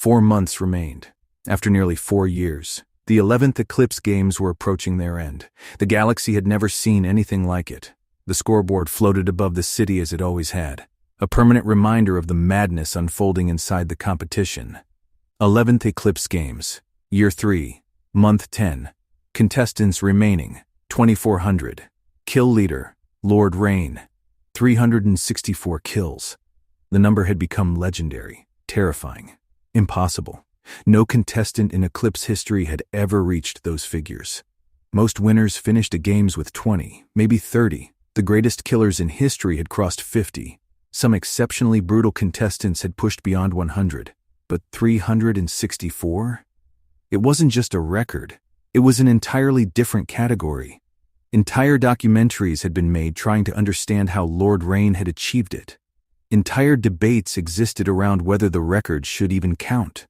4 months remained. After nearly 4 years, the 11th Eclipse Games were approaching their end. The galaxy had never seen anything like it. The scoreboard floated above the city as it always had, a permanent reminder of the madness unfolding inside the competition. 11th Eclipse Games, Year 3, Month 10. Contestants remaining, 2,400. Kill leader, Lord Rain, 364 kills. The number had become legendary, terrifying, impossible. No contestant in Eclipse history had ever reached those figures. Most winners finished the games with 20, maybe 30. The greatest killers in history had crossed 50. Some exceptionally brutal contestants had pushed beyond 100. But 364? It wasn't just a record. It was an entirely different category. Entire documentaries had been made trying to understand how Lord Rain had achieved it. Entire debates existed around whether the record should even count.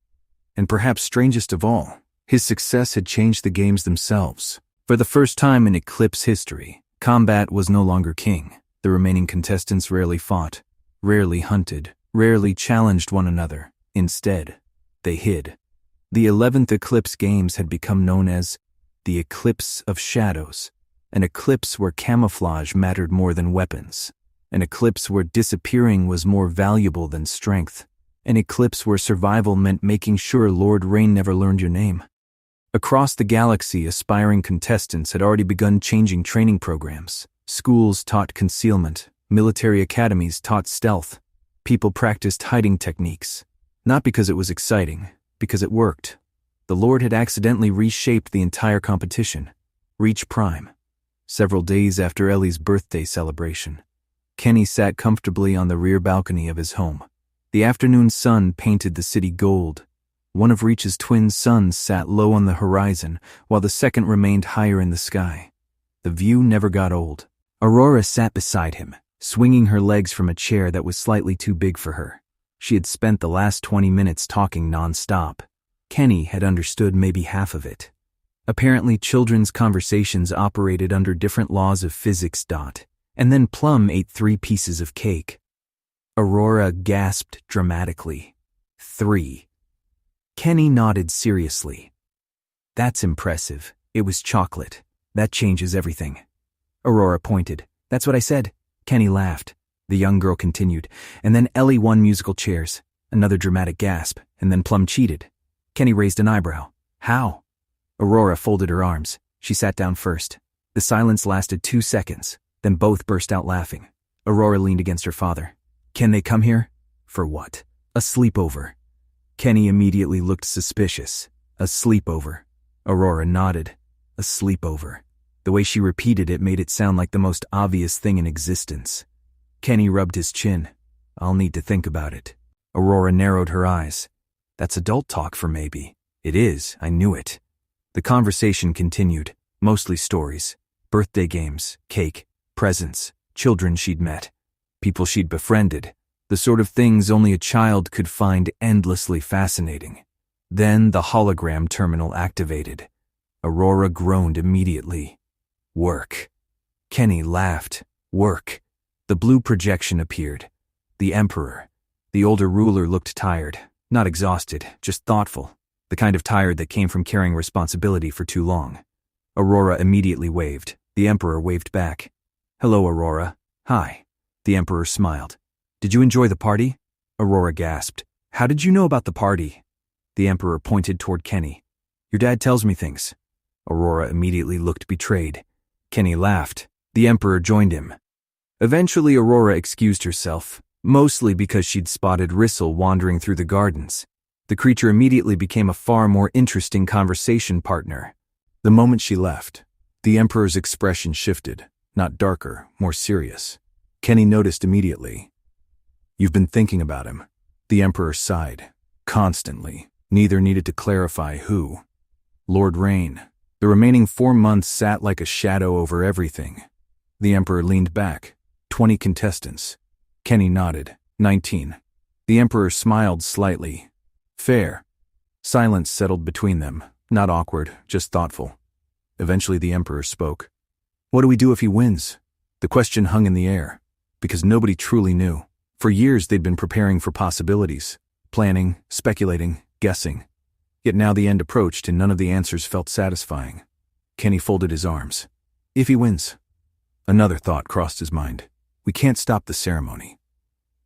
And perhaps strangest of all, his success had changed the games themselves. For the first time in Eclipse history, combat was no longer king. The remaining contestants rarely fought, rarely hunted, rarely challenged one another. Instead, they hid. The 11th Eclipse Games had become known as the Eclipse of Shadows, an eclipse where camouflage mattered more than weapons, an eclipse where disappearing was more valuable than strength, an eclipse where survival meant making sure Lord Rain never learned your name. Across the galaxy, aspiring contestants had already begun changing training programs. Schools taught concealment, military academies taught stealth. People practiced hiding techniques, not because it was exciting, because it worked. The Lord had accidentally reshaped the entire competition. Reach Prime. Several days after Ellie's birthday celebration, Kenny sat comfortably on the rear balcony of his home. The afternoon sun painted the city gold. One of Reach's twin suns sat low on the horizon, while the second remained higher in the sky. The view never got old. Aurora sat beside him, swinging her legs from a chair that was slightly too big for her. She had spent the last 20 minutes talking non-stop. Kenny had understood maybe half of it. Apparently, children's conversations operated under different laws of physics. And then Plum ate 3 pieces of cake. Aurora gasped dramatically. 3. Kenny nodded seriously. That's impressive. It was chocolate. That changes everything. Aurora pointed. That's what I said. Kenny laughed. The young girl continued. And then Ellie won musical chairs. Another dramatic gasp. And then Plum cheated. Kenny raised an eyebrow. How? Aurora folded her arms. She sat down first. The silence lasted 2 seconds. Then both burst out laughing. Aurora leaned against her father. Can they come here? For what? A sleepover. Kenny immediately looked suspicious. A sleepover. Aurora nodded. A sleepover. The way she repeated it made it sound like the most obvious thing in existence. Kenny rubbed his chin. I'll need to think about it. Aurora narrowed her eyes. That's adult talk for maybe. It is, I knew it. The conversation continued, mostly stories, birthday games, cake, presents, children she'd met, people she'd befriended, the sort of things only a child could find endlessly fascinating. Then the hologram terminal activated. Aurora groaned immediately. Work. Kenny laughed. Work. The blue projection appeared. The Emperor. The older ruler looked tired, not exhausted, just thoughtful, the kind of tired that came from carrying responsibility for too long. Aurora immediately waved. The Emperor waved back. Hello, Aurora. Hi. The Emperor smiled. Did you enjoy the party? Aurora gasped. How did you know about the party? The Emperor pointed toward Kenny. Your dad tells me things. Aurora immediately looked betrayed. Kenny laughed. The Emperor joined him. Eventually, Aurora excused herself, mostly because she'd spotted Rissel wandering through the gardens. The creature immediately became a far more interesting conversation partner. The moment she left, the Emperor's expression shifted, not darker, more serious. Kenny noticed immediately. You've been thinking about him. The Emperor sighed. Constantly. Neither needed to clarify who. Lord Rain. The remaining 4 months sat like a shadow over everything. The Emperor leaned back. 20 contestants. Kenny nodded. 19. The Emperor smiled slightly. Fair. Silence settled between them. Not awkward, just thoughtful. Eventually the Emperor spoke. What do we do if he wins? The question hung in the air, because nobody truly knew. For years they'd been preparing for possibilities, planning, speculating, guessing. Yet now the end approached and none of the answers felt satisfying. Kenny folded his arms. If he wins. Another thought crossed his mind. We can't stop the ceremony.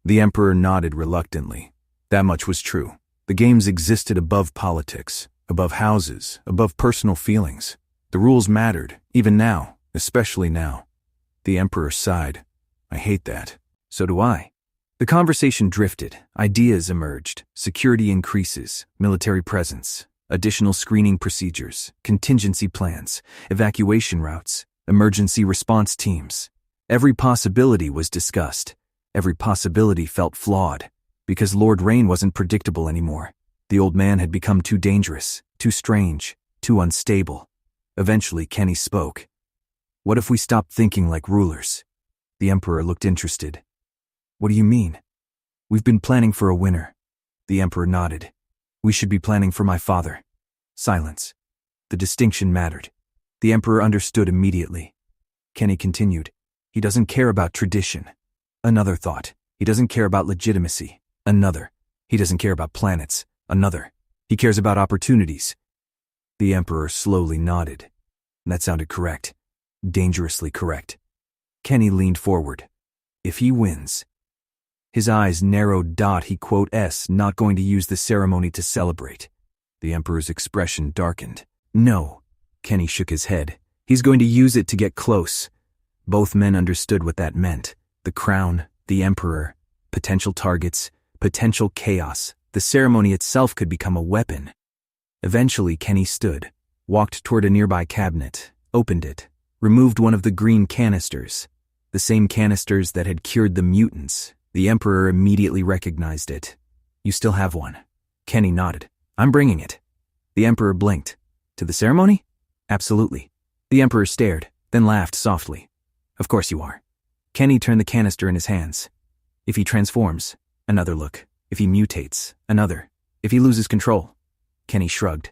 The Emperor nodded reluctantly. That much was true. The games existed above politics, above houses, above personal feelings. The rules mattered, even now, especially now. The Emperor sighed. I hate that. So do I. The conversation drifted. Ideas emerged. Security increases, military presence, additional screening procedures, contingency plans, evacuation routes, emergency response teams. Every possibility was discussed. Every possibility felt flawed, because Lord Rain wasn't predictable anymore. The old man had become too dangerous, too strange, too unstable. Eventually, Kenny spoke. What if we stopped thinking like rulers? The Emperor looked interested. What do you mean? We've been planning for a winner. The Emperor nodded. We should be planning for my father. Silence. The distinction mattered. The Emperor understood immediately. Kenny continued. He doesn't care about tradition. Another thought. He doesn't care about legitimacy. Another. He doesn't care about planets. Another. He cares about opportunities. The Emperor slowly nodded. That sounded correct. Dangerously correct. Kenny leaned forward. If he wins. His eyes narrowed. He not going to use the ceremony to celebrate. The Emperor's expression darkened. No. Kenny shook his head. He's going to use it to get close. Both men understood what that meant. The crown, the Emperor, potential targets, potential chaos. The ceremony itself could become a weapon. Eventually, Kenny stood, walked toward a nearby cabinet, opened it, removed one of the green canisters, the same canisters that had cured the mutants. The Emperor immediately recognized it. You still have one. Kenny nodded. I'm bringing it. The Emperor blinked. To the ceremony? Absolutely. The Emperor stared, then laughed softly. Of course you are. Kenny turned the canister in his hands. If he transforms, another look. If he mutates, another. If he loses control. Kenny shrugged.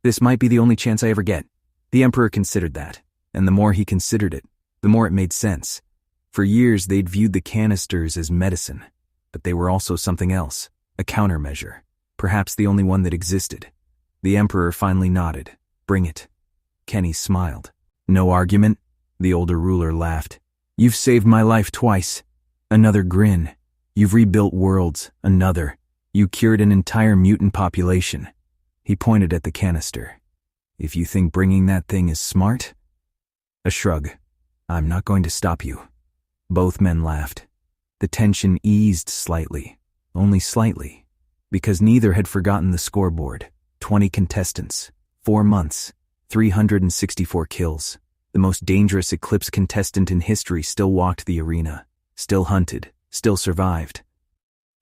This might be the only chance I ever get. The Emperor considered that, and the more he considered it, the more it made sense. For years they'd viewed the canisters as medicine, but they were also something else, a countermeasure, perhaps the only one that existed. The Emperor finally nodded. Bring it. Kenny smiled. No argument? The older ruler laughed. You've saved my life twice. Another grin. You've rebuilt worlds. Another. You cured an entire mutant population. He pointed at the canister. If you think bringing that thing is smart? A shrug. I'm not going to stop you. Both men laughed. The tension eased slightly, only slightly, because neither had forgotten the scoreboard. 20 contestants, 4 months, 364 kills. The most dangerous Eclipse contestant in history still walked the arena, still hunted, still survived.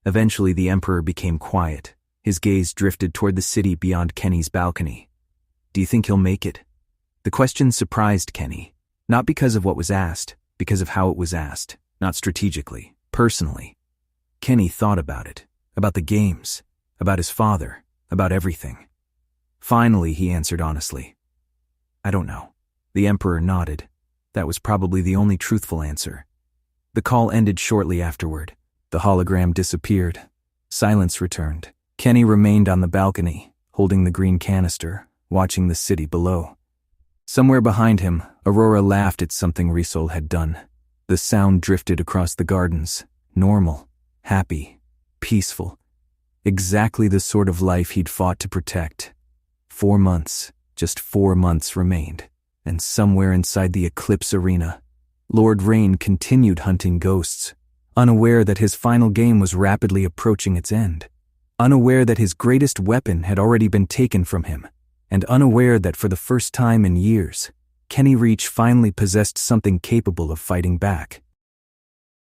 Eventually the Emperor became quiet. His gaze drifted toward the city beyond Kenny's balcony. Do you think he'll make it? The question surprised Kenny, not because of what was asked, because of how it was asked, not strategically, personally. Kenny thought about it, about the games, about his father, about everything. Finally, he answered honestly. I don't know. The Emperor nodded. That was probably the only truthful answer. The call ended shortly afterward. The hologram disappeared. Silence returned. Kenny remained on the balcony, holding the green canister, watching the city below. Somewhere behind him, Aurora laughed at something Risol had done. The sound drifted across the gardens, normal, happy, peaceful. Exactly the sort of life he'd fought to protect. 4 months, just 4 months remained, and somewhere inside the Eclipse arena, Lord Rain continued hunting ghosts, unaware that his final game was rapidly approaching its end, unaware that his greatest weapon had already been taken from him, and unaware that for the first time in years, Kenny Reach finally possessed something capable of fighting back.